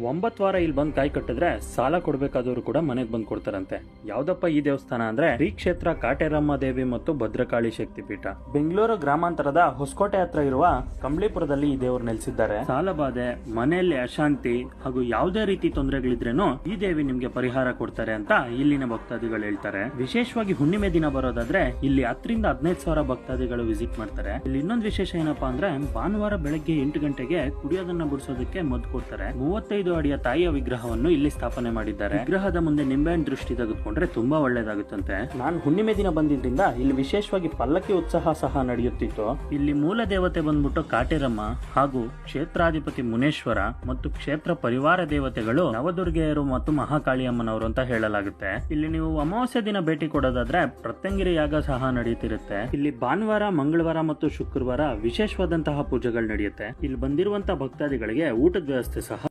9 ವಾರ ಇಲ್ಲಿ ಬಂದು ಕಾಯಿ ಕಟ್ಟಿದ್ರೆ ಸಾಲ ಕೊಡ್ಬೇಕಾದವರು ಕೂಡ ಮನೆಗೆ ಬಂದು ಕೊಡ್ತಾರಂತೆ. ಯಾವ್ದಪ್ಪ ಈ ದೇವಸ್ಥಾನ ಅಂದ್ರೆ ಶ್ರೀ ಕ್ಷೇತ್ರ ಕಾಟೇರಮ್ಮ ದೇವಿ ಮತ್ತು ಭದ್ರಕಾಳಿ ಶಕ್ತಿಪೀಠ. ಬೆಂಗಳೂರು ಗ್ರಾಮಾಂತರದ ಹೊಸಕೋಟೆ ಹತ್ರ ಇರುವ ಕಂಬಳಿಪುರದಲ್ಲಿ ಈ ದೇವರು ನೆಲೆಸಿದ್ದಾರೆ. ಸಾಲಬಾಧೆ, ಮನೆಯಲ್ಲಿ ಅಶಾಂತಿ ಹಾಗೂ ಯಾವುದೇ ರೀತಿ ತೊಂದರೆಗಳಿದ್ರೇನು ಈ ದೇವಿ ನಿಮ್ಗೆ ಪರಿಹಾರ ಕೊಡ್ತಾರೆ ಅಂತ ಇಲ್ಲಿನ ಭಕ್ತಾದಿಗಳು ಹೇಳ್ತಾರೆ. ವಿಶೇಷವಾಗಿ ಹುಣ್ಣಿಮೆ ದಿನ ಬರೋದಾದ್ರೆ ಇಲ್ಲಿ 10 ರಿಂದ 15 ಸಾವಿರ ಭಕ್ತಾದಿಗಳು ವಿಸಿಟ್ ಮಾಡ್ತಾರೆ. ಇಲ್ಲಿ ಇನ್ನೊಂದು ವಿಶೇಷ ಏನಪ್ಪಾ ಅಂದ್ರೆ ಭಾನುವಾರ ಬೆಳಗ್ಗೆ 8 ಗಂಟೆಗೆ ಕುಡಿಯೋದನ್ನ ಬಿಡಿಸೋದಕ್ಕೆ ಮದ್ದು ಕೊಡ್ತಾರೆ. 35 ಅಡಿಯ ತಾಯಿಯ ವಿಗ್ರಹವನ್ನು ಇಲ್ಲಿ ಸ್ಥಾಪನೆ ಮಾಡಿದ್ದಾರೆ. ವಿಗ್ರಹದ ಮುಂದೆ ನಿಂಬೆಹಣ್ಣು ದೃಷ್ಟಿ ತೆಗೆದುಕೊಂಡ್ರೆ ತುಂಬಾ ಒಳ್ಳೇದಾಗುತ್ತಂತೆ. ನಾನು ಹುಣ್ಣಿಮೆ ದಿನ ಬಂದಿದ್ರಿಂದ ಇಲ್ಲಿ ವಿಶೇಷವಾಗಿ ಪಲ್ಲಕ್ಕಿ ಉತ್ಸವ ಸಹ ನಡೆಯುತ್ತಿತ್ತು. ಇಲ್ಲಿ ಮೂಲ ದೇವತೆ ಬಂದ್ಬಿಟ್ಟು ಕಾಟೇರಮ್ಮ ಹಾಗೂ ಕ್ಷೇತ್ರಾಧಿಪತಿ ಮುನೇಶ್ವರ ಮತ್ತು ಕ್ಷೇತ್ರ ಪರಿವಾರ ದೇವತೆಗಳು ನವದುರ್ಗೆಯರು ಮತ್ತು ಮಹಾಕಾಳಿಯಮ್ಮನವರು ಅಂತ ಹೇಳಲಾಗುತ್ತೆ. ಇಲ್ಲಿ ನೀವು ಅಮಾವಾಸ್ಯ ದಿನ ಭೇಟಿ ಕೊಡೋದಾದ್ರೆ ಪ್ರತ್ಯಂಗಿರಿ ಯಾಗ ಸಹ ನಡೆಯುತ್ತಿರುತ್ತೆ. ಇಲ್ಲಿ ಭಾನುವಾರ, ಮಂಗಳವಾರ ಮತ್ತು ಶುಕ್ರವಾರ ವಿಶೇಷವಾದಂತಹ ಪೂಜೆಗಳು ನಡೆಯುತ್ತೆ. ಇಲ್ಲಿ ಬಂದಿರುವಂತಹ ಭಕ್ತಾದಿಗಳಿಗೆ ಊಟದ ವ್ಯವಸ್ಥೆ ಸಹ